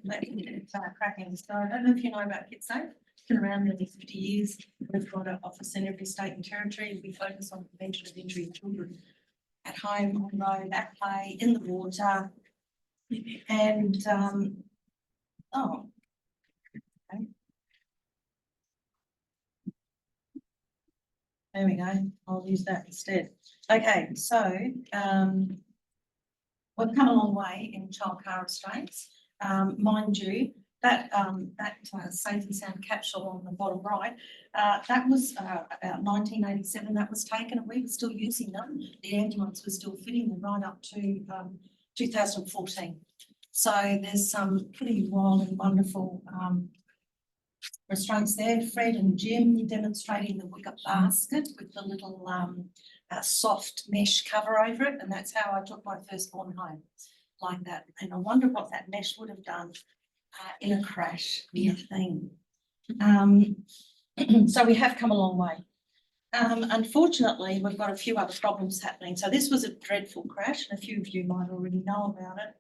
let's get cracking. So I don't know if you know about Kidsafe. It's been around nearly 50 years. We've got an office in every state and territory. We focus on prevention of injury in children at home, on road, at play, in the water. And oh, okay. There we go. I'll use that instead. Okay, so we've come a long way in child car restraints. Mind you, that safe and sound capsule on the bottom right, that was about 1987 that was taken, and we were still using them. The ambulance was still fitting them right up to 2014. So there's some pretty wild and wonderful restraints there. Fred and Jim demonstrating the wicker basket with the little soft mesh cover over it, and that's how I took my firstborn home, like that. And I wonder what that mesh would have done in a crash, thing. So we have come a long way. Unfortunately, we've got a few other problems happening. So this was a dreadful crash, and a few of you might already know about it.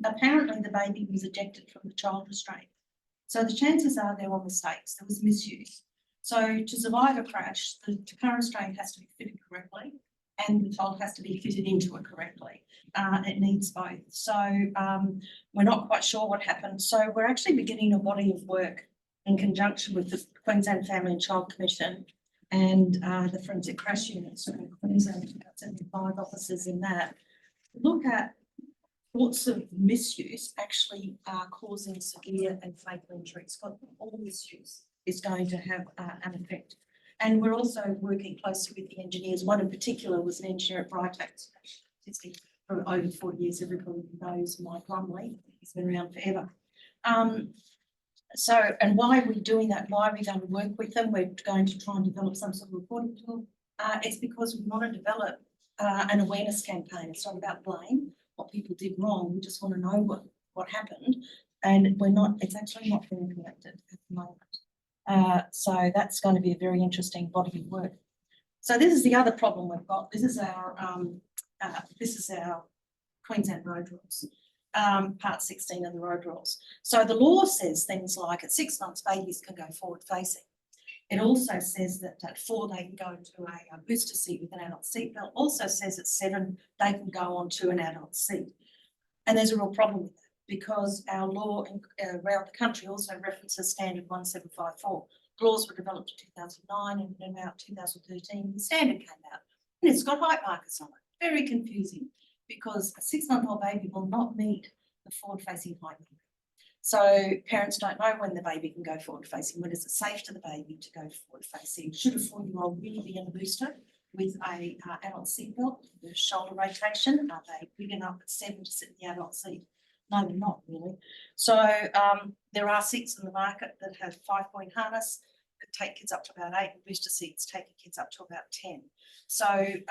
Apparently the baby was ejected from the child restraint. So the chances are there were mistakes, there was misuse. So to survive a crash, the car restraint has to be fitted correctly and the child has to be fitted into it correctly. It needs both. So we're not quite sure what happened. So we're actually beginning a body of work in conjunction with the Queensland Family and Child Commission and the Forensic Crash Unit. So Queensland, about 75 officers in that. Look at what sort of misuse actually are causing severe and fatal injuries. All misuse is going to have an effect. And we're also working closely with the engineers. One in particular was an engineer at Britax for over 40 years. Everybody knows Mike Lumley. He's been around forever. And why are we doing that? Why are we going to work with them? We're going to try and develop some sort of reporting tool. It's because we want to develop an awareness campaign. It's not about blame, what people did wrong. We just want to know what happened. And it's actually not being collected at the moment. So that's going to be a very interesting body of work. So this is the other problem we've got. This is our Queensland road rules, part 16 of the road rules. So the law says things like at 6 months babies can go forward facing. It also says that at 4 they can go to a booster seat with an adult seatbelt. Also says at 7 they can go onto an adult seat. And there's a real problem with that because our law around the country also references standard 1754. The laws were developed in 2009 and in about 2013 the standard came out. And it's got height markers on it. Very confusing because a 6-month-old baby will not meet the forward-facing height marker. So parents don't know when the baby can go forward-facing. When is it safe to the baby to go forward-facing? Should a 4-year-old really be in a booster with a adult seatbelt with shoulder rotation? Are they big enough at 7 to sit in the adult seat? No, they're not really. So there are seats in the market that have 5-point harness, could take kids up to about 8, and booster seats taking kids up to about 10. So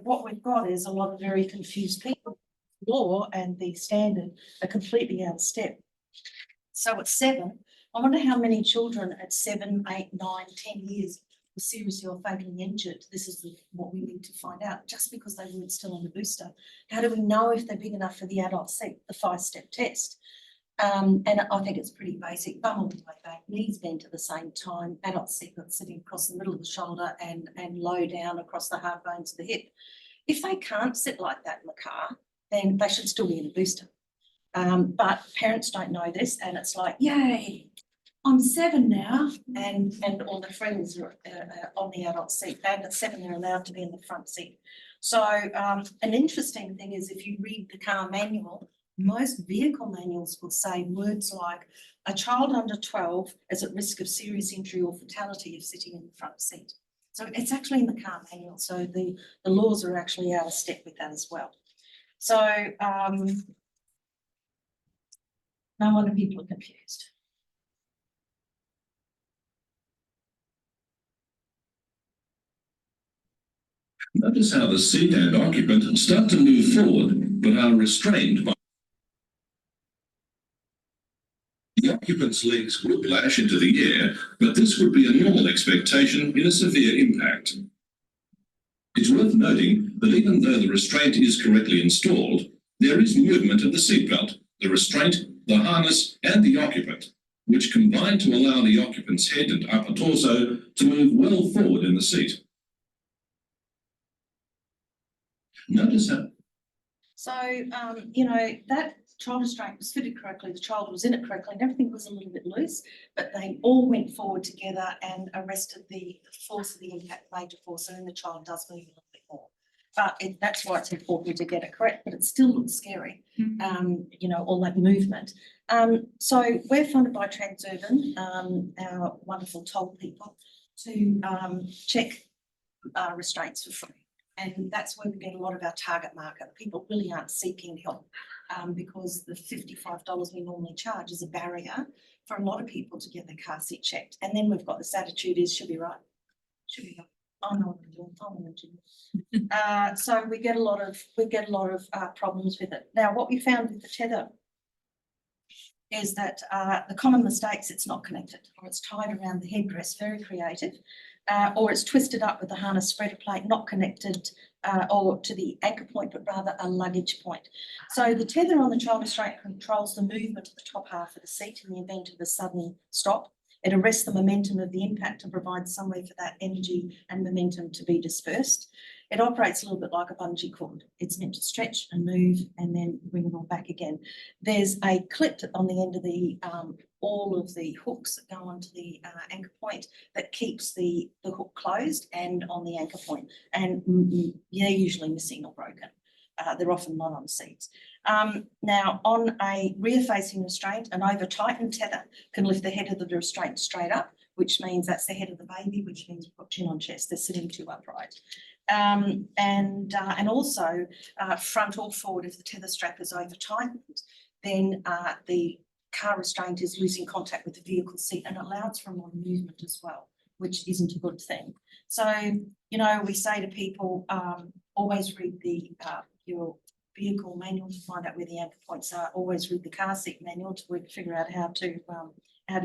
what we've got is a lot of very confused people. The law and the standard are completely out of step. So at 7, I wonder how many children at 7, 8, 9, 10 years were seriously or fatally injured. This is what we need to find out, just because they weren't still on the booster. How do we know if they're big enough for the adult seat, the 5-step test? And I think it's pretty basic. Bum all the way back, knees bent at the same time, adult seatbelt sitting across the middle of the shoulder and low down across the hard bones of the hip. If they can't sit like that in the car, then they should still be in a booster. But parents don't know this, and it's like, yay, I'm 7 now, and all the friends are on the adult seat, and at 7 they're allowed to be in the front seat. So an interesting thing is if you read the car manual, most vehicle manuals will say words like a child under 12 is at risk of serious injury or fatality if sitting in the front seat. So it's actually in the car manual. So the laws are actually out of step with that as well. So no wonder people are confused. Notice how the seat and occupant start to move forward, but are restrained by the occupant's legs whiplash into the air, but this would be a normal expectation in a severe impact. It's worth noting that even though the restraint is correctly installed, there is movement of the seatbelt, the restraint, the harness, and the occupant, which combine to allow the occupant's head and upper torso to move well forward in the seat. Notice how. So, that child restraint was fitted correctly, the child was in it correctly, and everything was a little bit loose, but they all went forward together and arrested the force of the impact, major force, and then the child does move a little bit more. But that's why it's important to get it correct, but it still looks scary, all that movement. So we're funded by Transurban, our wonderful toll people, to check restraints for free. And that's where we get a lot of our target market. People really aren't seeking help because the $55 we normally charge is a barrier for a lot of people to get their car seat checked. And then we've got this attitude is, should be right. Should be right. I know what I'm doing. I'm an engineer. So we get a lot of problems with it. Now, what we found with the tether is that the common mistakes, it's not connected, or it's tied around the headdress, very creative, or it's twisted up with the harness spreader plate, not connected or to the anchor point, but rather a luggage point. So the tether on the child restraint controls the movement of the top half of the seat in the event of a sudden stop. It arrests the momentum of the impact and provides somewhere for that energy and momentum to be dispersed. It operates a little bit like a bungee cord. It's meant to stretch and move and then bring it all back again. There's a clip on the end of the all of the hooks that go onto the anchor point that keeps the hook closed and on the anchor point. And they're usually missing or broken. They're often not on seats. Now, on a rear-facing restraint, an over-tightened tether can lift the head of the restraint straight up, which means that's the head of the baby, which means we've got chin on chest. They're sitting too upright. And also front or forward, if the tether strap is over-tightened, then the car restraint is losing contact with the vehicle seat and allows for more movement as well, which isn't a good thing. So, we say to people, always read your vehicle manual to find out where the anchor points are. Always read the car seat manual to figure out how to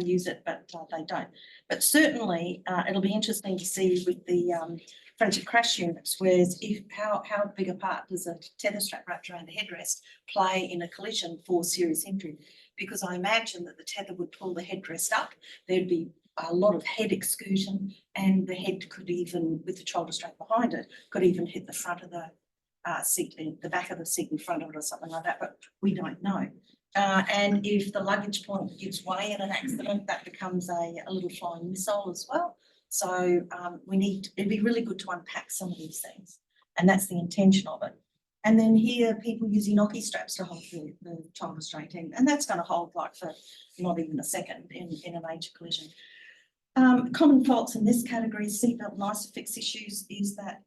use it, but they don't. But certainly, it'll be interesting to see with the forensic crash units, whereas how big a part does a tether strap wrapped around the headrest play in a collision for serious injury? Because I imagine that the tether would pull the headrest up. There'd be a lot of head excursion, and the head could even, with the child restraint behind it, could even hit the front of the seat, the back of the seat in front of it or something like that, but we don't know. And if the luggage point gives way in an accident, that becomes a little flying missile as well. So it'd be really good to unpack some of these things, and that's the intention of it. And then here, people using Noki straps to hold the child restraint in, and that's going to hold like for not even a second in a major collision. Common faults in this category, seatbelt and isofix issues, is that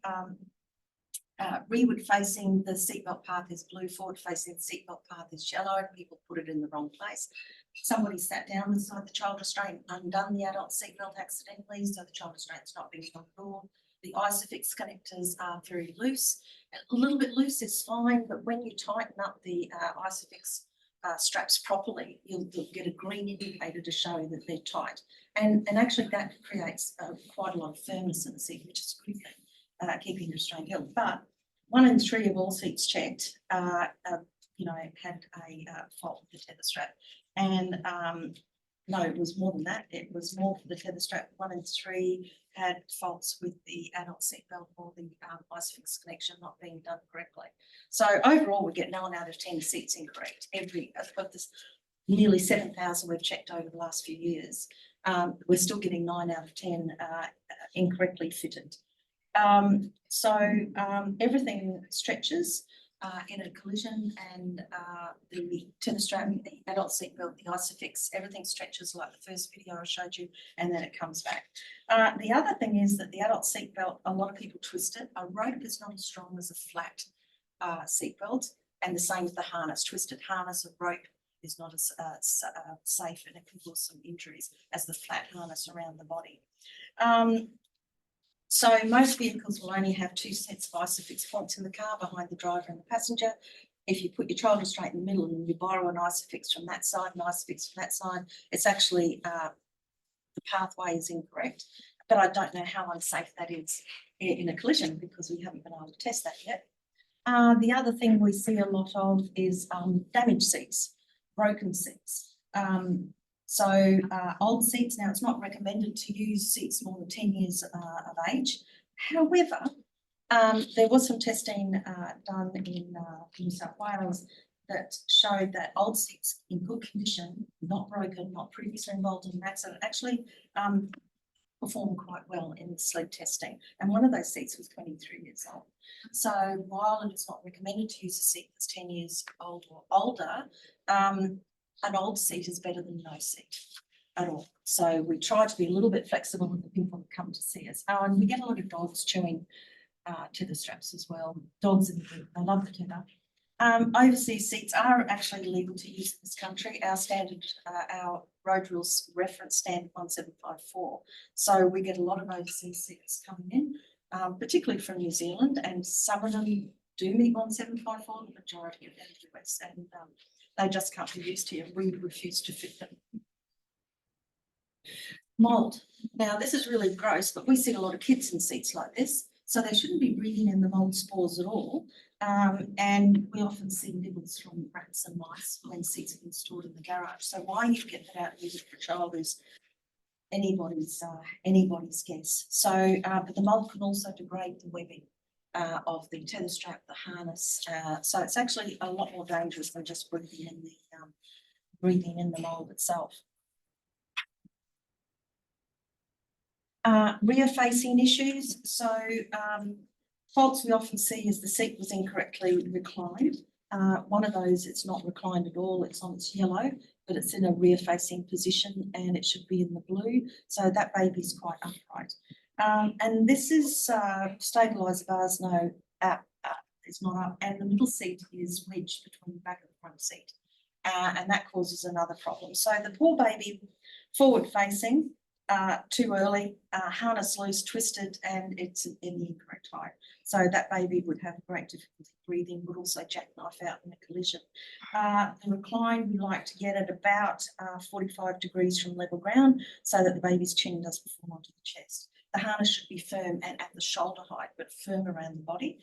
rearward facing the seatbelt path is blue, forward facing the seatbelt path is yellow, and people put it in the wrong place. Somebody sat down inside the child restraint, undone the adult seatbelt accidentally, so the child restraint's not being controlled. The isofix connectors are very loose. A little bit loose is fine, but when you tighten up the isofix straps properly, you'll get a green indicator to show that they're tight. And actually that creates quite a lot of firmness in the seat, which is a good thing, keeping the restraint held. But 1 in 3 of all seats checked, had a fault with the tether strap. And no, it was more than that. It was more for the tether strap. 1 in 3 had faults with the adult seatbelt or the isofix connection not being done correctly. So overall, we get 9 out of 10 seats incorrect. Of this nearly 7,000 we've checked over the last few years, we're still getting 9 out of 10 incorrectly fitted. So everything stretches in a collision, and the tether strap, the adult seatbelt, the isofix, everything stretches like the first video I showed you, and then it comes back. The other thing is that the adult seatbelt, a lot of people twist it. A rope is not as strong as a flat seatbelt, and the same with the harness. Twisted harness, a rope is not as safe, and it can cause some injuries as the flat harness around the body. So most vehicles will only have 2 sets of isofix points in the car, behind the driver and the passenger. If you put your child restraint in the middle and you borrow an isofix from that side, an isofix from that side, it's actually the pathway is incorrect. But I don't know how unsafe that is in a collision, because we haven't been able to test that yet. The other thing we see a lot of is damaged seats. broken seats. Old seats, now it's not recommended to use seats more than 10 years of age. However, there was some testing done in New South Wales that showed that old seats in good condition, not broken, not previously involved in an accident, actually performed quite well in the sleep testing. And one of those seats was 23 years old. So while it is not recommended to use a seat that's 10 years old or older, an old seat is better than no seat at all. So we try to be a little bit flexible with the people that come to see us. And we get a lot of dogs chewing tether straps as well. Dogs in the group, they love the tether. Overseas seats are actually legal to use in this country. Our standard, our road rules reference standard 1754. So we get a lot of overseas seats coming in, particularly from New Zealand, and some of them do meet 1754, the majority of them in the US, and they just can't be used here. We refuse to fit them. Mould. Now, this is really gross, but we see a lot of kids in seats like this, so they shouldn't be breathing in the mould spores at all. And we often see nibbles from rats and mice when seats have been stored in the garage. So why you get that out and use it for a child is anybody's guess. So, but the mould can also degrade the webbing of the tether strap, the harness. So it's actually a lot more dangerous than just breathing in the mould itself. Rear facing issues. So faults we often see is the seat was incorrectly reclined. One of those, it's not reclined at all, it's on its yellow, but it's in a rear facing position and it should be in the blue. So that baby's quite upright. And this is stabiliser bars, no, it's not up, and the middle seat is wedged between the back of the front seat. And that causes another problem. So the poor baby forward facing, too early, harness loose, twisted, and it's in the incorrect height. So that baby would have great difficulty breathing, would also jackknife out in a collision. The recline we like to get at about 45 degrees from level ground so that the baby's chin doesn't fall onto the chest. The harness should be firm and at the shoulder height, but firm around the body.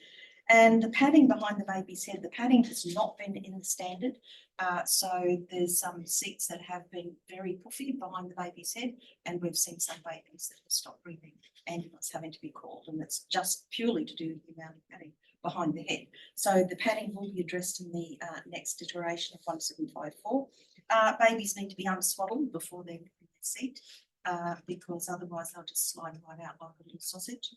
And the padding behind the baby's head, the padding has not been in the standard. So there's some seats that have been very puffy behind the baby's head, and we've seen some babies that have stopped breathing, ambulance having to be called, and it's just purely to do with the amount of padding behind the head. So the padding will be addressed in the next iteration of 1754. Babies need to be unswaddled before they're in the seat, because otherwise they'll just slide right out like a little sausage.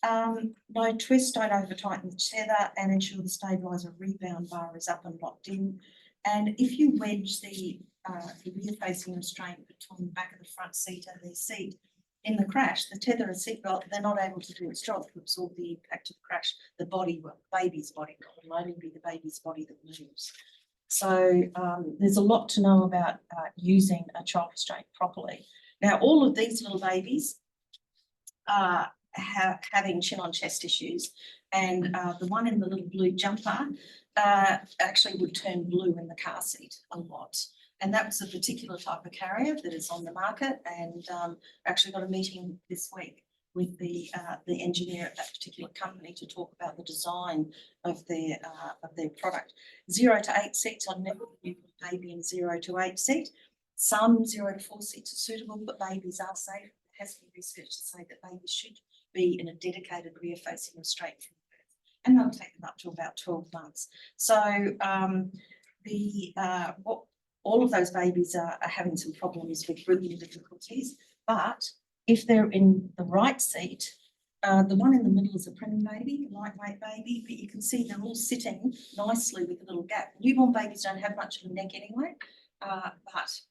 No twist, don't over tighten the tether, and ensure the stabiliser rebound bar is up and locked in. And if you wedge the rear facing restraint between the back of the front seat and the seat in the crash, the tether and seatbelt, they're not able to do its job to absorb the impact of the crash. The body, well, baby's body, it will only be the baby's body that moves. So there's a lot to know about using a child restraint properly. Now, all of these little babies having chin on chest issues, and the one in the little blue jumper actually would turn blue in the car seat a lot. And that was a particular type of carrier that is on the market, and actually got a meeting this week with the engineer at that particular company to talk about the design of their product. 0 to 8 seats, I'd never put a baby in 0 to 8 seat. Some 0 to 4 seats are suitable, but babies are safe. There has been research to say that babies should be in a dedicated rear-facing restraint from birth, and they'll take them up to about 12 months. So all of those babies are having some problems with breathing difficulties, but if they're in the right seat, the one in the middle is a preemie baby, a lightweight baby, but you can see they're all sitting nicely with a little gap. Newborn babies don't have much of a neck anyway, but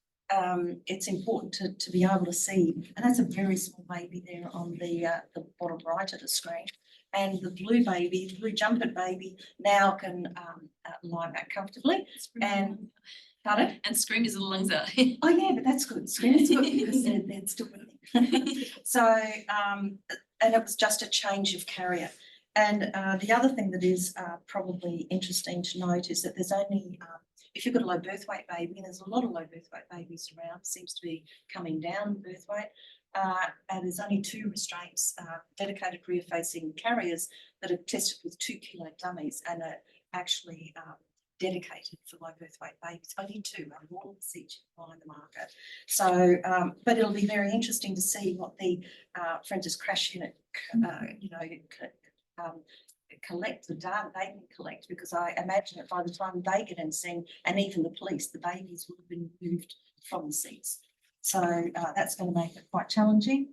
it's important to be able to see, and that's a very small baby there on the bottom right of the screen. And the blue baby, the blue jumper baby, now can lie back comfortably. And pardon? And scream his little lungs out. Oh yeah, but that's good. Scream is good because they're still breathing. So, and it was just a change of carrier. And the other thing that is probably interesting to note is that there's only if you've got a low birth weight baby, and there's a lot of low birth weight babies around, seems to be coming down birth weight, and there's only 2 restraints, dedicated rear-facing carriers that are tested with 2 kilo dummies and are actually dedicated for low birth weight babies, only 2 out of all the seats you can buy in the market. So, but it'll be very interesting to see what the forensic crash unit, collect the data they can collect, because I imagine that by the time they get in scene, and even the police, the babies will have been moved from the seats. So that's going to make it quite challenging.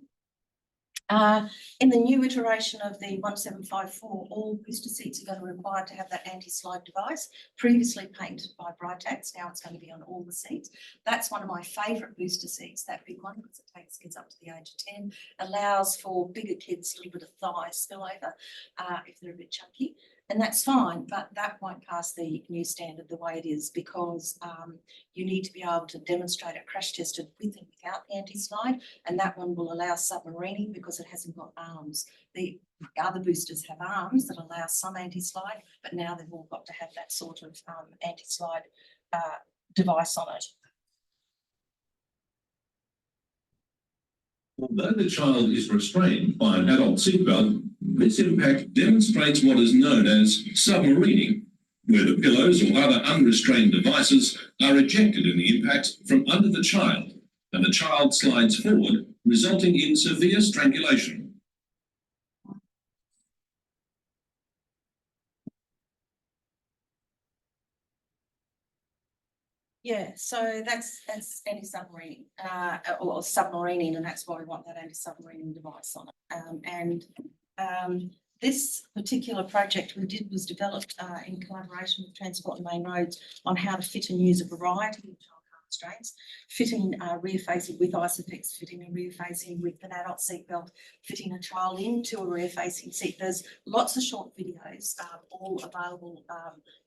In the new iteration of the 1754, all booster seats are going to require to have that anti-slide device, previously patented by Britax. Now it's going to be on all the seats. That's one of my favourite booster seats, that big one, because it takes kids up to the age of 10, allows for bigger kids a little bit of thigh spillover if they're a bit chunky. And that's fine, but that won't pass the new standard the way it is, because you need to be able to demonstrate it crash tested with and without the anti-slide, and that one will allow submarining because it hasn't got arms. The other boosters have arms that allow some anti-slide, but now they've all got to have that sort of anti-slide device on it. Although the child is restrained by an adult seatbelt, this impact demonstrates what is known as submarining, where the pillows or other unrestrained devices are ejected in the impact from under the child, and the child slides forward, resulting in severe strangulation. Yeah, so that's anti-submarine or submarining, and that's why we want that anti-submarine device on it. This particular project we did was developed in collaboration with Transport and Main Roads on how to fit and use a variety of child car restraints, fitting rear facing with isofix, fitting a rear facing with an adult seatbelt, fitting a child into a rear facing seat. There's lots of short videos, all available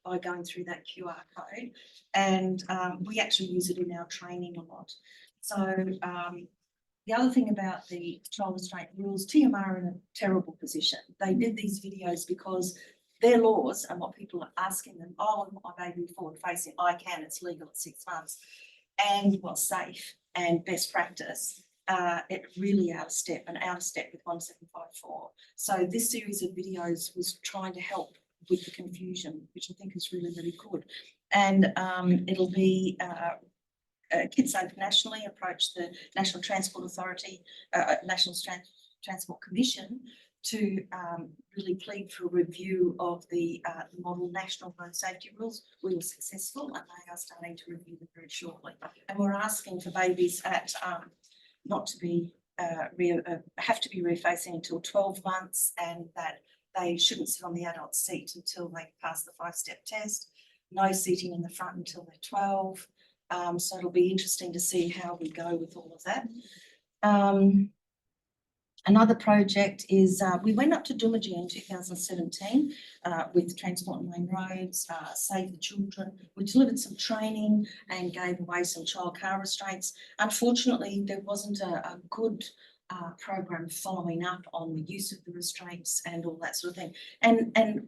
by going through that QR code, and we actually use it in our training a lot. So the other thing about the child restraint rules, TMR are in a terrible position. They did these videos because their laws and what people are asking them, oh, I want my baby forward facing, I can, it's legal at 6 months, and what's safe and best practice, it really out of step with 1754. So this series of videos was trying to help with the confusion, which I think is really, really good. And it'll be Kidsafe nationally approached the National Transport Authority, National Transport Commission, to really plead for a review of the model national road safety rules. We were successful, and they are starting to review them very shortly. And we're asking for babies at not to be have to be rear facing until 12 months, and that they shouldn't sit on the adult seat until they pass the 5-step test. No seating in the front until they're 12. So it'll be interesting to see how we go with all of that. Another project is we went up to Doomadgee in 2017 with Transport and Main Roads, Save the Children. We delivered some training and gave away some child car restraints. Unfortunately, there wasn't a good program following up on the use of the restraints and all that sort of thing. And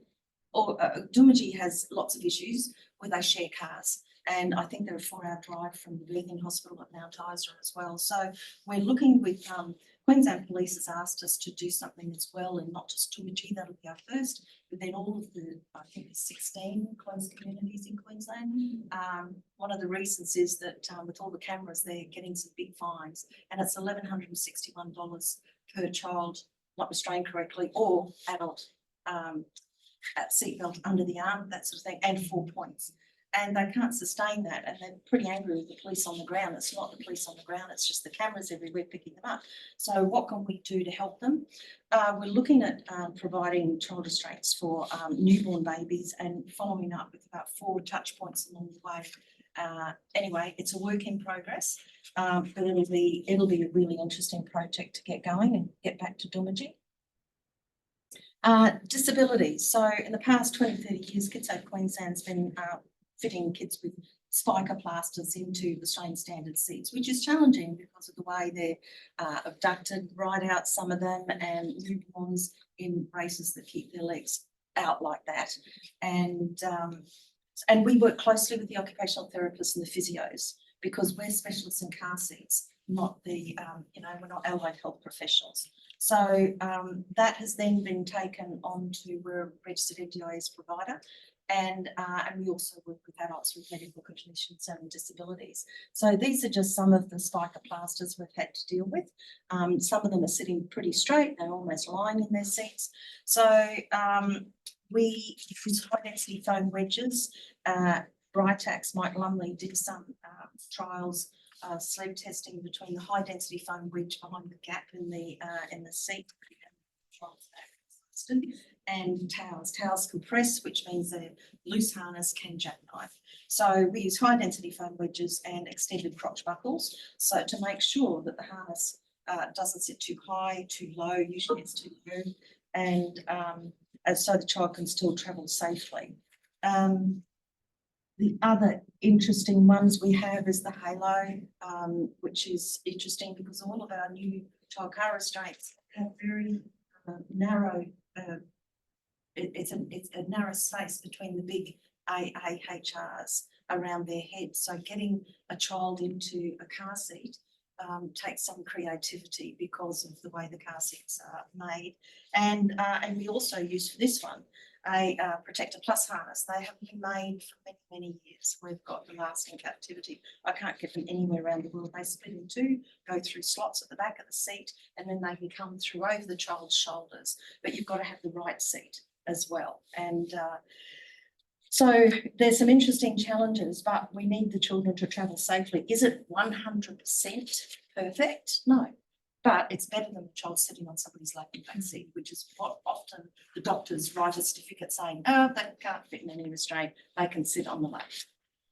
Doomadgee has lots of issues where they share cars. And I think they're a 4-hour drive from the Birthing Hospital at Mount Isa as well. So we're looking with Queensland Police has asked us to do something as well, and not just Doomadgee, that'll be our first, but then all of the, I think there's 16 closed communities in Queensland. One of the reasons is that with all the cameras, they're getting some big fines, and it's $1,161 per child not restrained correctly, or adult seatbelt under the arm, that sort of thing, and 4 points. And they can't sustain that, and they're pretty angry with the police on the ground. It's not the police on the ground, it's just the cameras everywhere picking them up. So what can we do to help them? We're looking at providing child restraints for newborn babies and following up with about 4 touch points along the way. Anyway, it's a work in progress, but it'll be a really interesting project to get going and get back to Doomadgee. Disability. So in the past 20, 30 years, Kidsafe Queensland's been fitting kids with spiker plasters into Australian standard seats, which is challenging because of the way they're abducted, right out some of them, and newborns in braces that keep their legs out like that. And we work closely with the occupational therapists and the physios, because we're specialists in car seats, not the, we're not allied health professionals. So that has then been taken on to, we're a registered NDIS provider, and we also work with adults with medical conditions and disabilities. So these are just some of the spiker plasters we've had to deal with. Some of them are sitting pretty straight, they're almost lying in their seats. So we use high density foam wedges. Britax, Mike Lumley did some trials, sleep testing between the high density foam wedge behind the gap in the seat and towels. Towels compress, which means the loose harness can jackknife. So we use high density foam wedges and extended crotch buckles, so to make sure that the harness doesn't sit too high, too low. Usually it's too low, and so the child can still travel safely. The other interesting ones we have is the halo, which is interesting because all of our new child car restraints have very narrow, it's a narrow space between the big AHRs around their head. So getting a child into a car seat takes some creativity because of the way the car seats are made. And we also use for this one a Protector Plus harness. They have been made for many, many years. We've got the lasting captivity. I can't get them anywhere around the world. They split in two, go through slots at the back of the seat, and then they can come through over the child's shoulders. But you've got to have the right seat as well. And so there's some interesting challenges, but we need the children to travel safely. Is it 100% perfect? No. But it's better than the child sitting on somebody's lap in back seat, which is what often the doctors write a certificate saying, oh, they can't fit in any restraint, they can sit on the lap.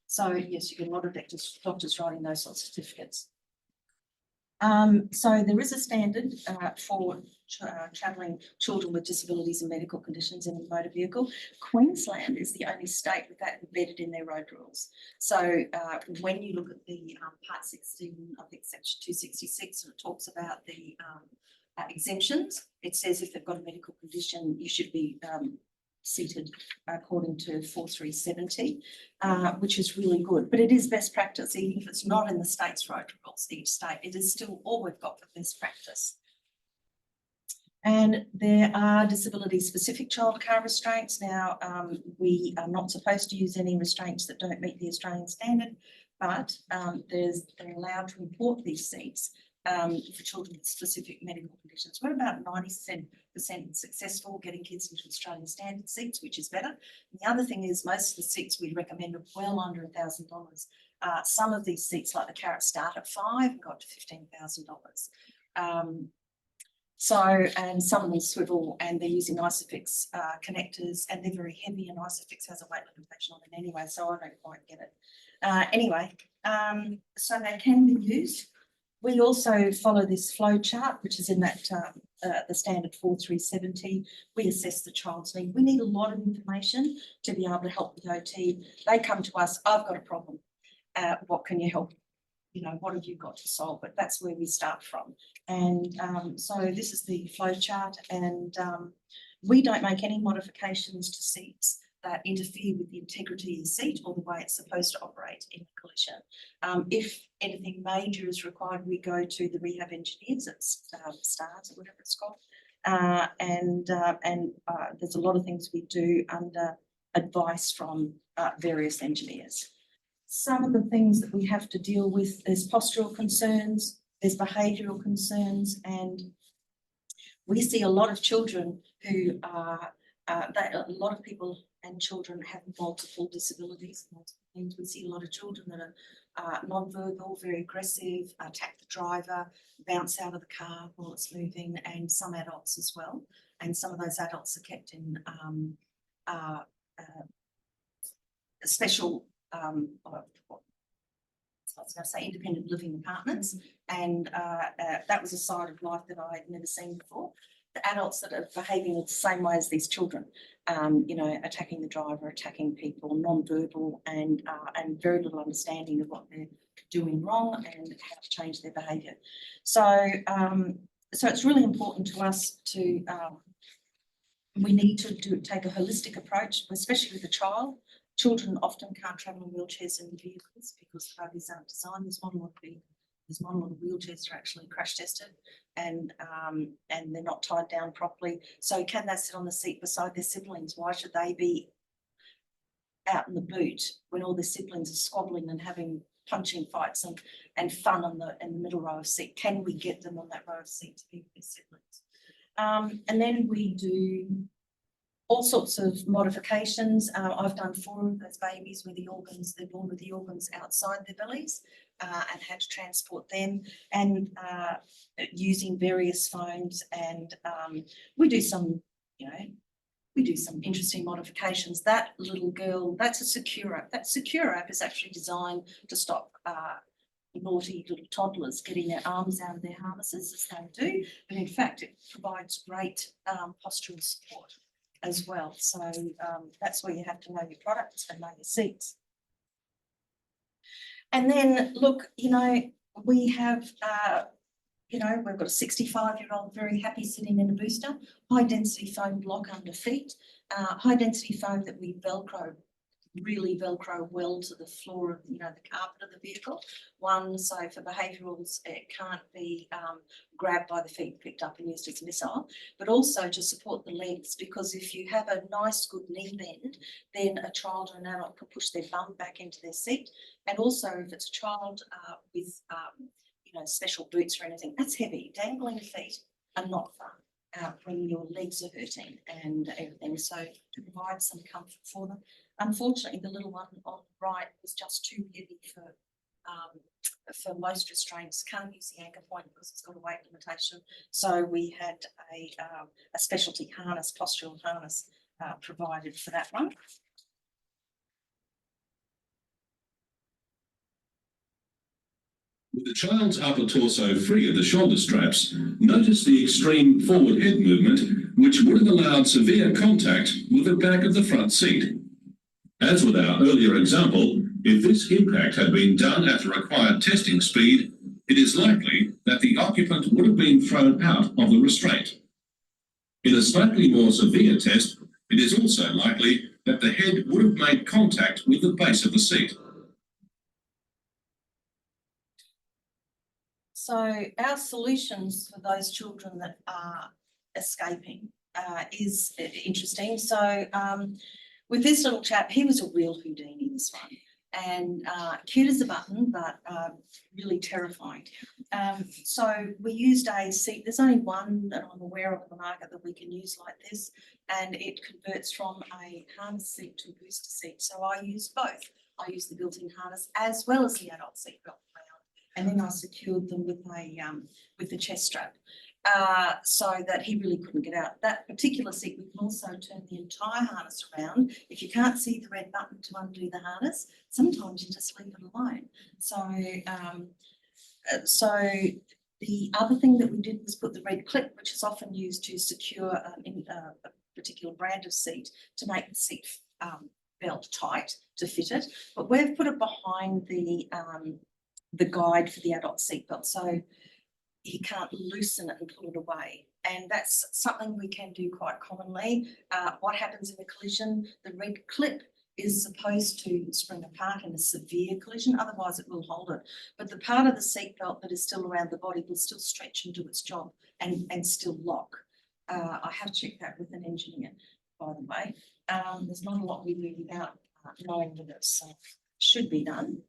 So yes, you get a lot of doctors writing those sorts of certificates. So there is a standard for travelling children with disabilities and medical conditions in a motor vehicle. Queensland is the only state with that embedded in their road rules. So when you look at the Part 16, I think Section 266, and it talks about the exemptions, it says if they've got a medical condition, you should be seated according to 4370, which is really good. But it is best practice, even if it's not in the state's road rules, each state, it is still all we've got for best practice. And there are disability-specific child car restraints. Now, we are not supposed to use any restraints that don't meet the Australian standard, but they're allowed to import these seats for children with specific medical conditions. We're about 90% successful getting kids into Australian standard seats, which is better. And the other thing is most of the seats we recommend are well under $1,000. Some of these seats, like the Carrot, start at $5,000 and got to $15,000. And some of them swivel, and they're using Isofix connectors, and they're very heavy, and Isofix has a weight limitation on it anyway, so I don't quite get it. So they can be used. We also follow this flow chart, which is in that the standard 4370. We assess the child's need. We need a lot of information to be able to help with OT. They come to us, I've got a problem. What can you help? You know, what have you got to solve it? That's where we start from. And so this is the flow chart, and we don't make any modifications to seats that interfere with the integrity of the seat or the way it's supposed to operate in a collision. If anything major is required, we go to the rehab engineers at STARS or whatever it's called. There's a lot of things we do under advice from various engineers. Some of the things that we have to deal with, there's postural concerns, there's behavioural concerns, and we see a lot of children who are, a lot of people and children have multiple disabilities, multiple things. We see a lot of children that are non-verbal, very aggressive, attack the driver, bounce out of the car while it's moving, and some adults as well. And some of those adults are kept in special I was going to say independent living apartments, and that was a side of life that I had never seen before. The adults that are behaving the same way as these children, you know, attacking the driver, attacking people, non-verbal, and very little understanding of what they're doing wrong and how to change their behaviour. So, so it's really important to us to we need to take a holistic approach, especially with a child. Children often can't travel in wheelchairs in vehicles because the buggies aren't designed. There's not a lot of wheelchairs that are actually crash tested, and they're not tied down properly. So can they sit on the seat beside their siblings? Why should they be out in the boot when all their siblings are squabbling and having punching fights and fun in the middle row of seat? Can we get them on that row of seat to be with their siblings? And then we do all sorts of modifications. I've done 4 of those babies where they're born with the organs outside their bellies, and had to transport them, and using various phones. And we do some interesting modifications. That little girl, that's a secure app. That secure app is actually designed to stop naughty little toddlers getting their arms out of their harnesses as they do, but in fact it provides great postural support as well. So that's where you have to know your products and know your seats. And then look, we have we've got a 65-year-old very happy sitting in a booster, high density foam block under feet, high density foam that we really velcro well to the floor of the carpet of the vehicle. So for behaviourals, it can't be grabbed by the feet, picked up and used as a missile, but also to support the legs, because if you have a nice good knee bend, then a child or an adult can push their bum back into their seat. And also if it's a child with special boots or anything, that's heavy. Dangling feet are not fun when your legs are hurting and everything. So to provide some comfort for them. Unfortunately, the little one on the right was just too heavy for most restraints. Can't use the anchor point because it's got a weight limitation. So we had a specialty harness, postural harness, provided for that one. With the child's upper torso free of the shoulder straps, notice the extreme forward head movement, which would have allowed severe contact with the back of the front seat. As with our earlier example, if this impact had been done at the required testing speed, it is likely that the occupant would have been thrown out of the restraint. In a slightly more severe test, it is also likely that the head would have made contact with the base of the seat. So our solutions for those children that are escaping is interesting. So with this little chap, he was a real Houdini, this one, and cute as a button, but really terrifying. So we used a seat. There's only one that I'm aware of in the market that we can use like this, and it converts from a harness seat to a booster seat. So I use both. I use the built-in harness as well as the adult seat belt around, and then I secured them with the chest strap. So that he really couldn't get out. That particular seat, we can also turn the entire harness around. If you can't see the red button to undo the harness, sometimes you just leave it alone. So the other thing that we did was put the red clip, which is often used to secure a particular brand of seat, to make the seat belt tight to fit it. But we've put it behind the guide for the adult seat belt, so he can't loosen it and pull it away. And that's something we can do quite commonly. What happens in a collision? The red clip is supposed to spring apart in a severe collision, otherwise it will hold it. But the part of the seatbelt that is still around the body will still stretch and do its job and still lock. I have checked that with an engineer, by the way. There's not a lot we do without knowing that it should be done.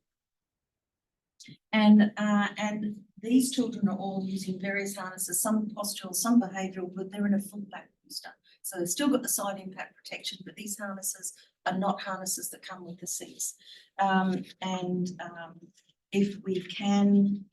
And these children are all using various harnesses, some postural, some behavioural, but they're in a full back booster. So they've still got the side impact protection, but these harnesses are not harnesses that come with the seats. If we can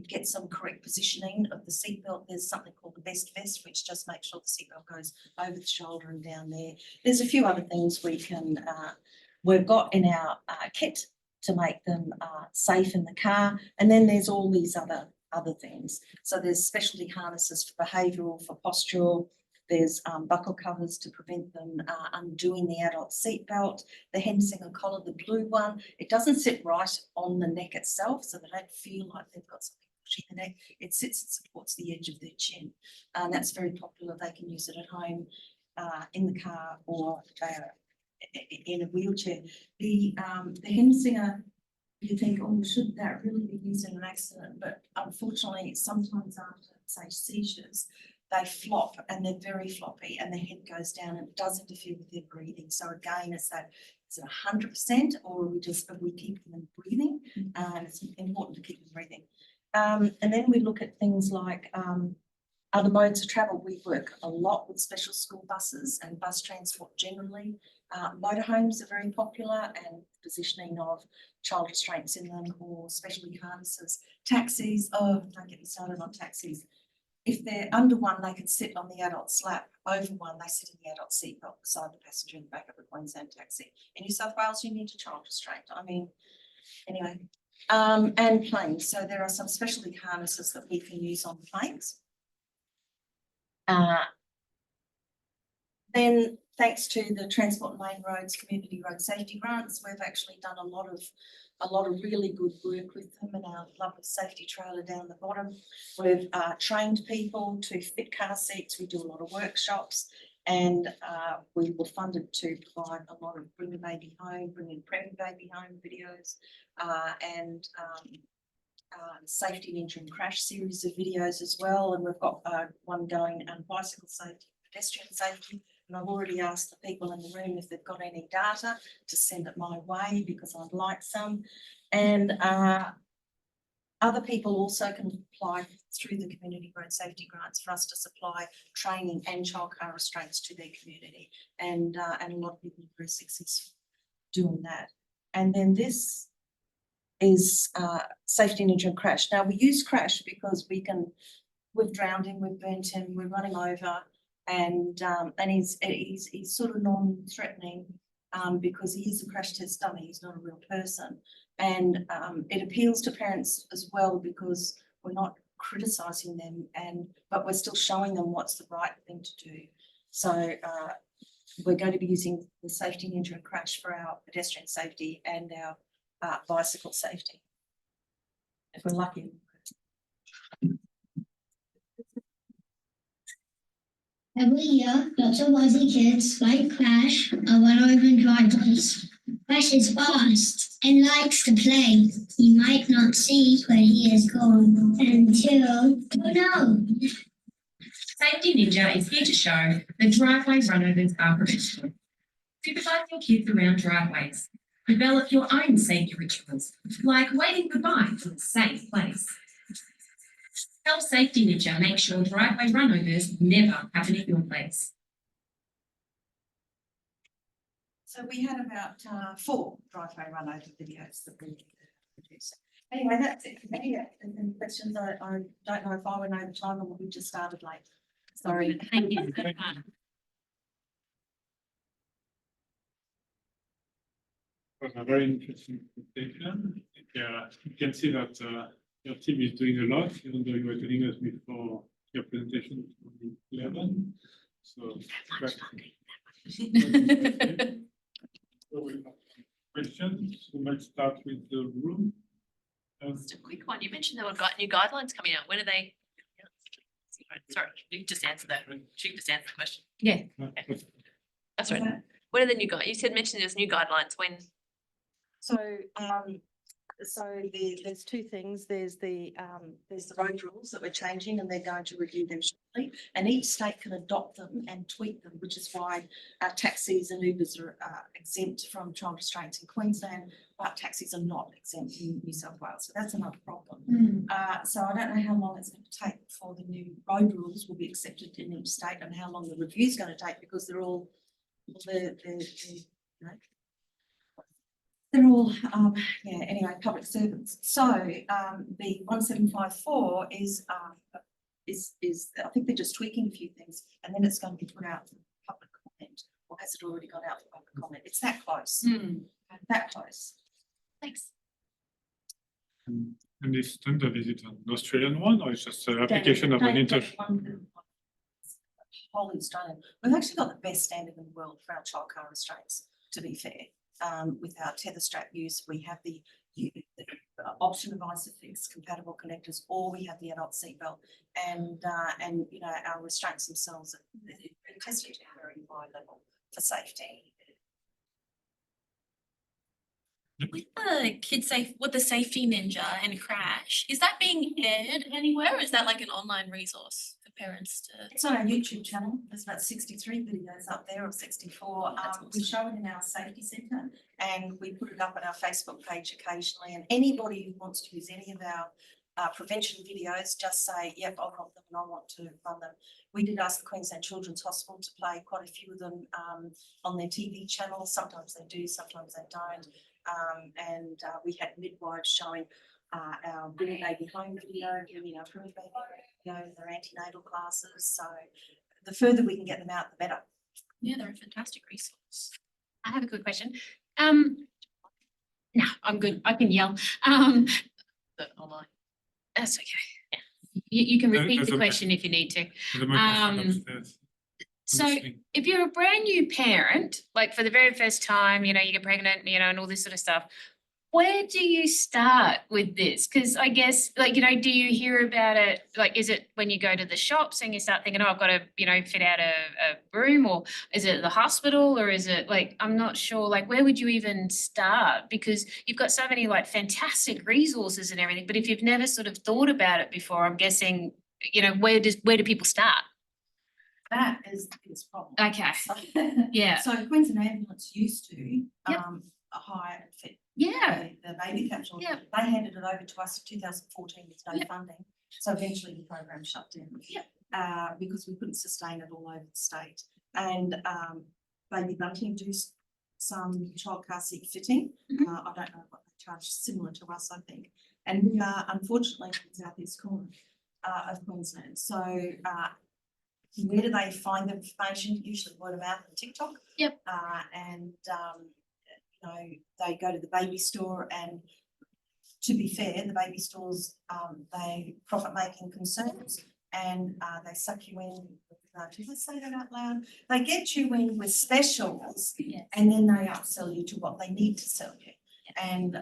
get some correct positioning of the seatbelt, there's something called the best vest, which just makes sure the seatbelt goes over the shoulder and down there. There's a few other things we've got in our kit to make them safe in the car. And then there's all these other things. So there's specialty harnesses for behavioural, for postural. There's buckle covers to prevent them undoing the adult seatbelt. The Hensinger collar, the blue one, it doesn't sit right on the neck itself, so they don't feel like they've got something pushing the neck. It sits and supports the edge of their chin. And that's very popular. They can use it at home, in the car, or in a wheelchair. The Hensinger, you think, oh, should that really be used in an accident? But unfortunately, sometimes after, say, seizures, they flop and they're very floppy and the head goes down and it does interfere with their breathing. So again, it's Is it 100%, or are we keeping them breathing? It's important to keep them breathing. And then we look at things like other modes of travel. We work a lot with special school buses and bus transport generally. Motorhomes are very popular, and positioning of child restraints in them, or specialty harnesses. Taxis, oh, don't get me started on taxis. If they're under one, they can sit on the adult's lap. Over one, they sit in the adult seatbelt beside the passenger in the back of the Queensland taxi. In New South Wales, you need a child restraint. I mean, anyway. And planes. So there are some specialty harnesses that we can use on planes. Then, thanks to the Transport and Main Roads Community Road Safety Grants, we've actually done a lot of really good work with them, and our lovely safety trailer down the bottom. We've trained people to fit car seats. We do a lot of workshops, and we were funded to provide a lot of Bring a Baby Home, Bringing Pregnant Baby Home videos, and safety and injury and crash series of videos as well. And we've got one going on bicycle safety, pedestrian safety. And I've already asked the people in the room if they've got any data to send it my way, because I'd like some. And other people also can apply through the Community Road Safety Grants for us to supply training and child car restraints to their community. And a lot of people are very successful doing that. And then this is safety and injury and crash. Now, we use crash because we've drowned him, we've burnt him, we're running over, and he's sort of non-threatening because he is a crash test dummy. He's not a real person, and it appeals to parents as well, because we're not criticising them, but we're still showing them what's the right thing to do. So we're going to be using the safety and injury and crash for our pedestrian safety and our bicycle safety, if we're lucky. Every year, lots of Aussie kids like Crash are run over in driveways. Crash is fast and likes to play. You might not see where he is gone until, oh no. Safety Ninja is here to show that driveway runovers are preventable. Supervise your kids around driveways. Develop your own safety rituals, like waving goodbye from a safe place. Help Safety Ninja make sure driveway runovers never happen at your place. So we had about 4 driveway runover videos that we produced. Anyway, that's it. Any questions? I don't know if I went over time or we just started late. Sorry. Thank you. Was a very interesting presentation. You can see that your team is doing a lot, even though you were telling us before your presentation on the 11. So, questions. We might start with the room. Just a quick one. You mentioned there were new guidelines coming out. When are they? Sorry, you can just answer that. She can just answer the question. Yeah. That's right. When are the new guidelines? You said mentioned there's new guidelines. When? So, there's 2 things. There's the road rules that we're changing, and they're going to review them shortly. And each state can adopt them and tweak them, which is why taxis and Ubers are exempt from child restraints in Queensland, but taxis are not exempt in New South Wales. So that's another problem. So I don't know how long it's going to take before the new road rules will be accepted in each state, and how long the review is going to take, because they're all anyway, public servants. So the 1754 is I think they're just tweaking a few things, and then it's going to be put out for public comment, or has it already gone out for public comment? It's that close. That close. Thanks. And this standard, is it an Australian one, or it's just an application of an international? Whole Australian. We've actually got the best standard in the world for our child car restraints, to be fair. With our tether strap use, we have the option of ISOFIX compatible connectors, or we have the adult seatbelt, and you know, our restraints themselves are tested at a very high level for safety. With the Kidsafe, with the Safety Ninja and Crash, is that being aired anywhere, or is that like an online resource for parents to? It's on our YouTube channel. There's about 63 videos up there, or 64. That's We awesome. show it in our safety centre, and we put it up on our Facebook page occasionally. And anybody who wants to use any of our prevention videos, just say, yep, I'll help them and I want to run them. We did ask the Queensland Children's Hospital to play quite a few of them on their TV channel. Sometimes they do, sometimes they don't. We had midwives showing our Bring a Baby Home video, our Bring a Baby video, their antenatal classes. So the further we can get them out, the better. Yeah, they're a fantastic resource. I have a quick question. No, I'm good. I can yell. That's okay. You can repeat There's the a question if you need to. The microphone Um, upstairs. So if you're a brand new parent, like for the very first time, you get pregnant, and all this sort of stuff, where do you start with this? Because I guess, do you hear about it? Like, is it when you go to the shops and you start thinking, oh, I've got to, fit out a room, or is it the hospital, or is it I'm not sure, where would you even start? Because you've got so many fantastic resources and everything, but if you've never sort of thought about it before, I'm guessing, where do people start? That is the biggest problem. Okay. Yeah. So Queensland Ambulance used to Yep. hire and fit Yeah. the baby capsule. Yep. They handed it over to us in 2014 with no Yep. funding. So eventually the program shut down. Yep. Because we couldn't sustain it all over the state. And Baby Bunting do some child car seat fitting. Mhm. I don't know what they charge, similar to us, I think. And we are unfortunately in the southeast corner of Queensland. So where do they find the information? Usually word of mouth and TikTok. Yep. They go to the baby store, and to be fair, the baby stores, they profit-making concerns, and they suck you in. Do they say that out loud? They get you in with specials, Yes. and then they upsell you to what they need to sell you. And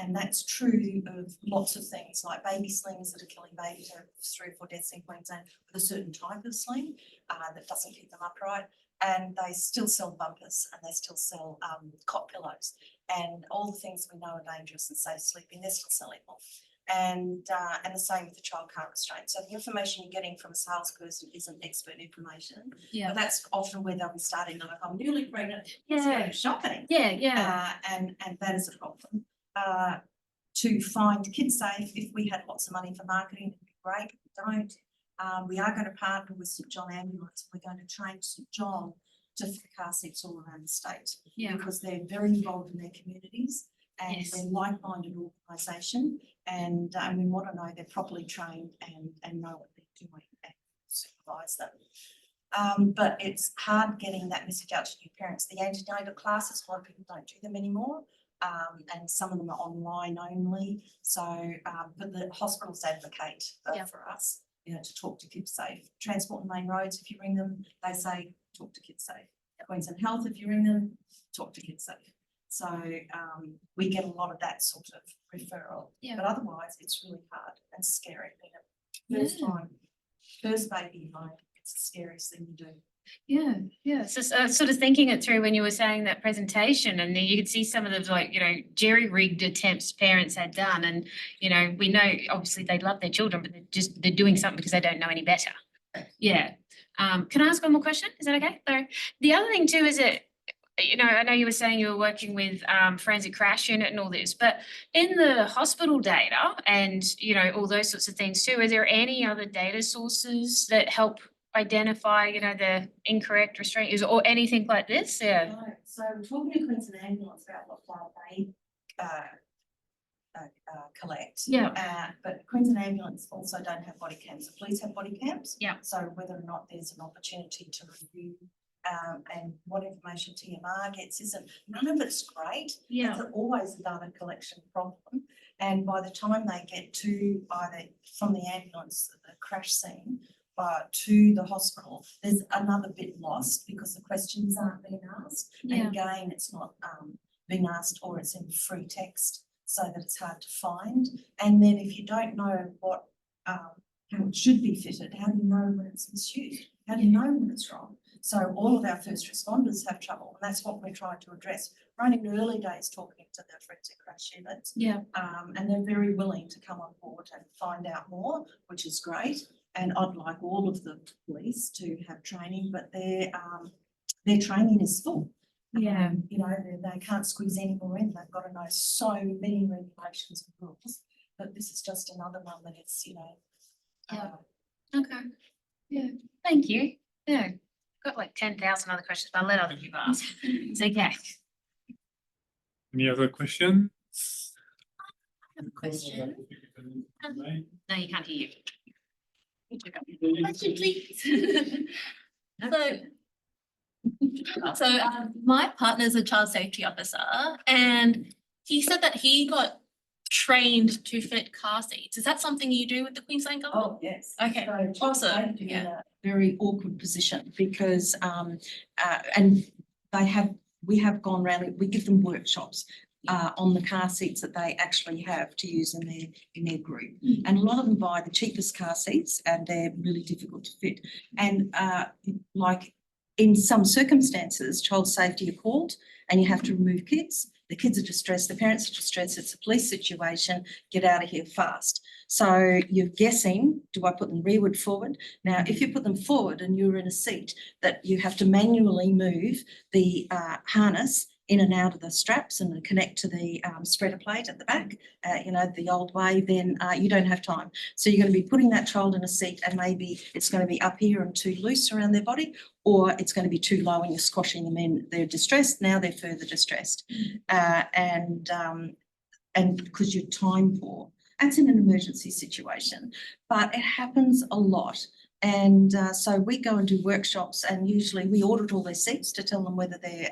that's true of lots of things, like baby slings that are killing babies. There are 3 or 4 deaths in Queensland with a certain type of sling that doesn't keep them upright. And they still sell bumpers, and they still sell cot pillows, and all the things we know are dangerous and safe sleeping, they're still selling them. And the same with the child car restraint. So the information you're getting from a salesperson isn't expert information. Yeah. But that's often where they'll be starting, like, I'm newly pregnant, let's Yeah. go shopping. Yeah. And that is a problem. To find Kidsafe, if we had lots of money for marketing, it'd be great. We don't. We are going to partner with St John Ambulance. We're going to train St John to fit car seats all around the state. Yeah. Because they're very involved in their communities, and Yes. they're like-minded organisation, and we want to know they're properly trained and know what they're doing and supervise them. But it's hard getting that message out to new parents. The antenatal classes, a lot of people don't do them anymore, and some of them are online only. So, but the hospitals advocate for us, to talk to Kidsafe. Transport and Main Roads, if you ring them, they say talk to Kidsafe. Queensland Health, if you ring them, talk to Kidsafe. So we get a lot of that sort of referral. Yeah. But otherwise, it's really hard and scary. First baby home, it's the scariest thing you do. Yeah. So sort of thinking it through when you were saying that presentation, and then you could see some of the jerry-rigged attempts parents had done, and we know obviously they love their children, but they're doing something because they don't know any better. Yeah. Can I ask one more question? Is that okay? So the other thing too is that I know you were saying you were working with forensic crash unit and all this, but in the hospital data and all those sorts of things too, are there any other data sources that help identify the incorrect restraint or anything like this? Yeah. No. So we're talking to Queensland Ambulance about what data they collect. Yeah. But Queensland Ambulance also don't have body cams. The police have body cams. Yeah. So whether or not there's an opportunity to review and what information TMR gets none of it's great. Yeah. It's always a data collection problem. And by the time they get to either from the ambulance, the crash scene, to the hospital, there's another bit lost because the questions aren't being asked. Yeah. And again, it's not being asked, or it's in free text so that it's hard to find. And then if you don't know how it should be fitted, how do you know when it's misused? How do you know when it's wrong? So all of our first responders have trouble, and that's what we're trying to address. We're only in the early days talking to the forensic crash units. Yeah. And they're very willing to come on board and find out more, which is great. and I'd like all of the police to have training, but their training is full. Yeah. You know, they can't squeeze any more in. They've got to know so many regulations and rules. But this is just another one that it's, you know. Yeah. Okay. Yeah. Thank you. Yeah. Got like 10,000 other questions, but I'll let other people ask. It's okay. Any other questions? I have a question. No, you can't hear you. Question, please. My partner's a child safety officer, and he said that he got trained to fit car seats. Is that something you do with the Queensland government? Oh, yes. Okay, So child awesome, safety in yeah. a very awkward position because, and we have gone around, we give them workshops on the car seats that they actually have to use in their group. And a lot of them buy the cheapest car seats and they're really difficult to fit. And like in some circumstances, child safety are called and you have to remove kids. The kids are distressed, the parents are distressed, it's a police situation, get out of here fast. So you're guessing, do I put them rearward, forward? Now, if you put them forward and you're in a seat that you have to manually move the harness in and out of the straps and connect to the spreader plate at the back, you know, the old way, then you don't have time. So you're going to be putting that child in a seat and maybe it's going to be up here and too loose around their body, or it's going to be too low and you're squashing them in. They're distressed, now they're further distressed. And because you're time poor. That's in an emergency situation, but it happens a lot. And so we go and do workshops and usually we audit all their seats to tell them whether they're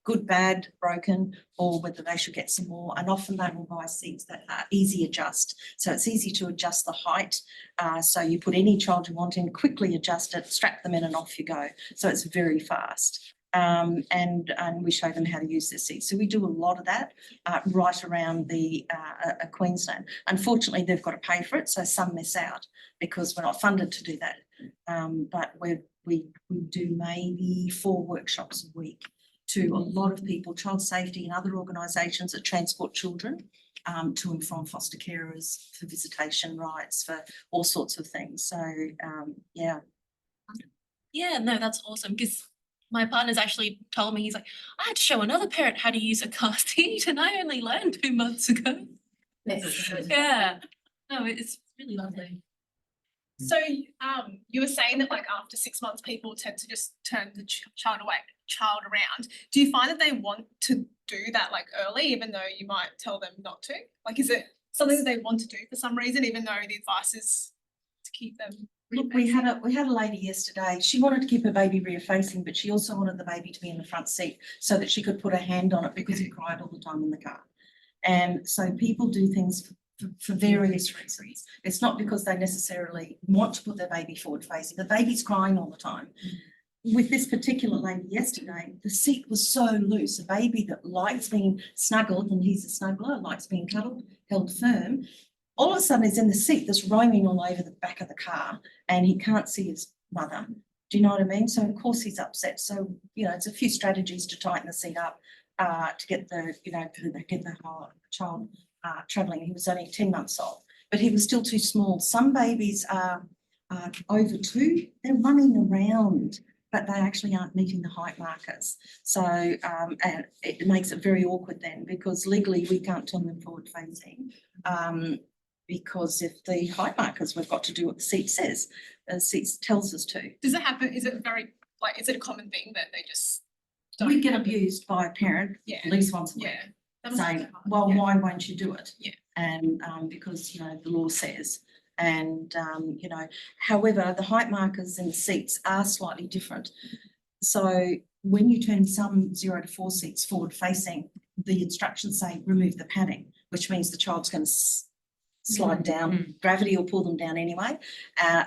good, bad, broken, or whether they should get some more. And often they will buy seats that are easy adjust. So it's easy to adjust the height. So you put any child you want in, quickly adjust it, strap them in and off you go. So it's very fast. And we show them how to use their seats. So we do a lot of that right around the Queensland. Unfortunately, they've got to pay for it, so some miss out because we're not funded to do that. But we do maybe 4 workshops a week to a lot of people, child safety and other organisations that transport children to and from foster carers, for visitation rights, for all sorts of things. So, yeah. Yeah, no, that's awesome because my partner's actually told me, he's like, I had to show another parent how to use a car seat and I only learned 2 months ago. Yeah, no, it's really lovely. So you were saying that like after 6 months, people tend to just turn the child around. Do you find that they want to do that like early, even though you might tell them not to? Like, is it something that they want to do for some reason, even though the advice is to keep them? Look, we had a lady yesterday. She wanted to keep her baby rear facing, but she also wanted the baby to be in the front seat so that she could put her hand on it because he cried all the time in the car. And so people do things for various reasons. It's not because they necessarily want to put their baby forward facing. The baby's crying all the time. With this particular lady yesterday, the seat was so loose, a baby that likes being snuggled, and he's a snuggler, likes being cuddled, held firm. All of a sudden he's in the seat that's roaming all over the back of the car and he can't see his mother. Do you know what I mean? So of course he's upset. So, you know, it's a few strategies to tighten the seat up to get the, you know, to get the whole child travelling. He was only 10 months old, but he was still too small. Some babies are over 2, they're running around, but they actually aren't meeting the height markers. So, and it makes it very awkward then because legally we can't turn them forward facing. Because if the height markers, we've got to do what the seat says, the seat tells us to. Does it happen? Is it very like? Is it a common thing that they just don't? We get abused by a parent at least once a week, saying, "Well, why won't you do it?" Yeah. And because you know the law says, and you know, however, the height markers in the seats are slightly different. So when you turn some 0 to 4 seats forward facing, the instructions say remove the padding, which means the child's going to slide down. Gravity will pull them down anyway.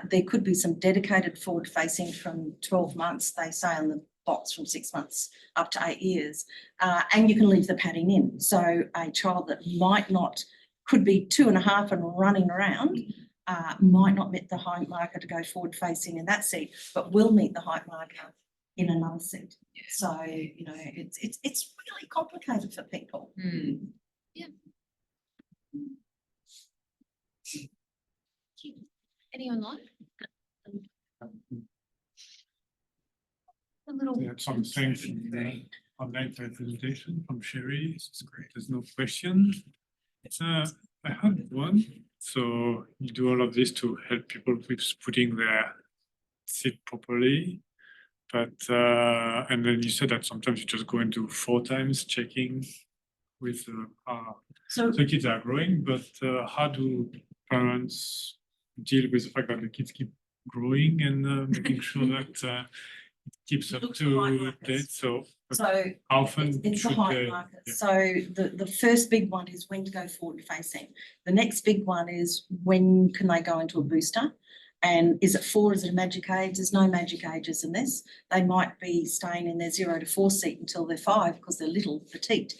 There could be some dedicated forward facing from 12 months, they say on the box, from 6 months up to 8 years, and you can leave the padding in. So a child that might not, could be 2.5 and running around, might not meet the height marker to go forward facing in that seat, but will meet the height marker in another seat. So, you know, it's really complicated for people. Yeah. Any online? little. We had some things in the online presentation from Sherry. This is great. There's no question. I have one. So you do all of this to help people with putting their seat properly. But and then you said that sometimes you just go and do 4 times checking with So the kids are growing, but how do parents deal with the fact that the kids keep growing and making sure that it keeps up Looks to like this. date? So so how often it's the should height they? marker. Yeah. So the first big one is when to go forward facing. The next big one is when can they go into a booster? And is it 4? Is it a magic age? There's no magic ages in this. They might be staying in their 0 to 4 seat until they're 5 because they're little, petite.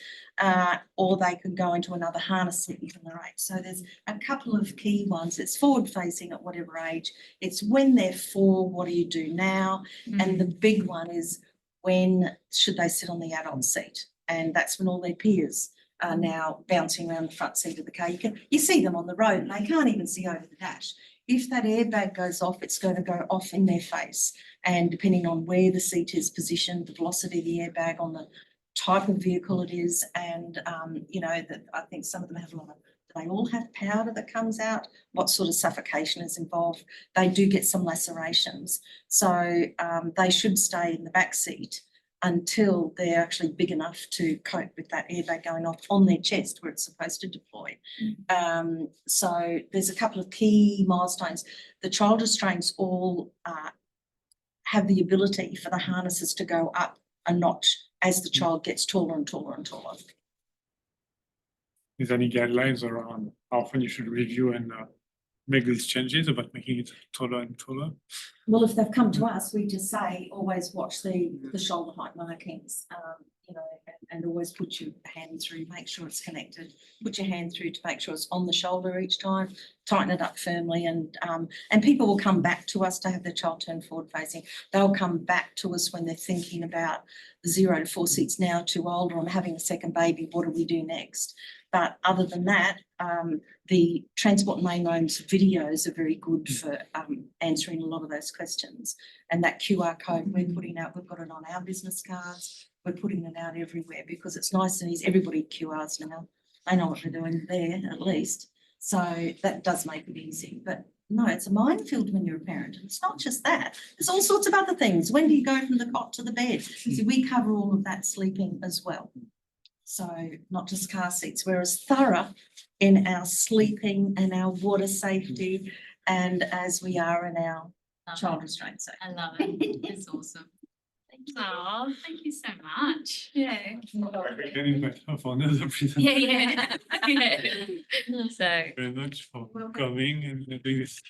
Or they could go into another harness seat until they're 8. So there's a couple of key ones. It's forward facing at whatever age. It's when they're 4, what do you do now? And the big one is when should they sit on the adult seat? And that's when all their peers are now bouncing around the front seat of the car. You see them on the road and they can't even see over the dash. If that airbag goes off, it's going to go off in their face. And depending on where the seat is positioned, the velocity of the airbag, on the type of vehicle it is, and you know, that I think some of them have a lot of, do they all have powder that comes out? What sort of suffocation is involved? They do get some lacerations. So they should stay in the back seat until they're actually big enough to cope with that airbag going off on their chest where it's supposed to deploy. So there's a couple of key milestones. The child restraints all have the ability for the harnesses to go up a notch as the child gets taller and taller and taller. Is there any guidelines around how often you should review and make these changes about making it taller and taller? Well, if they've come to us, we just say always watch the shoulder height markings, you know, and always put your hand through, make sure it's connected. Put your hand through to make sure it's on the shoulder each time. Tighten it up firmly, and people will come back to us to have their child turn forward facing. They'll come back to us when they're thinking about the 0 to 4 seats now too old, or I'm having a second baby. What do we do next? But other than that, the Transport and Main Roads videos are very good for answering a lot of those questions. And that QR code we're putting out, we've got it on our business cards. We're putting it out everywhere because it's nice and easy. Everybody QRs now. They know what they're doing there at least. So that does make it easy. But no, it's a minefield when you're a parent. It's not just that. There's all sorts of other things. When do you go from the cot to the bed? So we cover all of that sleeping as well. So not just car seats. We're as thorough in our sleeping and our water safety and as we are in our child restraint safety. I love it. It's awesome. Oh, thank you so much. Yeah. We're getting better for another presentation. Yeah. So. Very much for coming and doing this.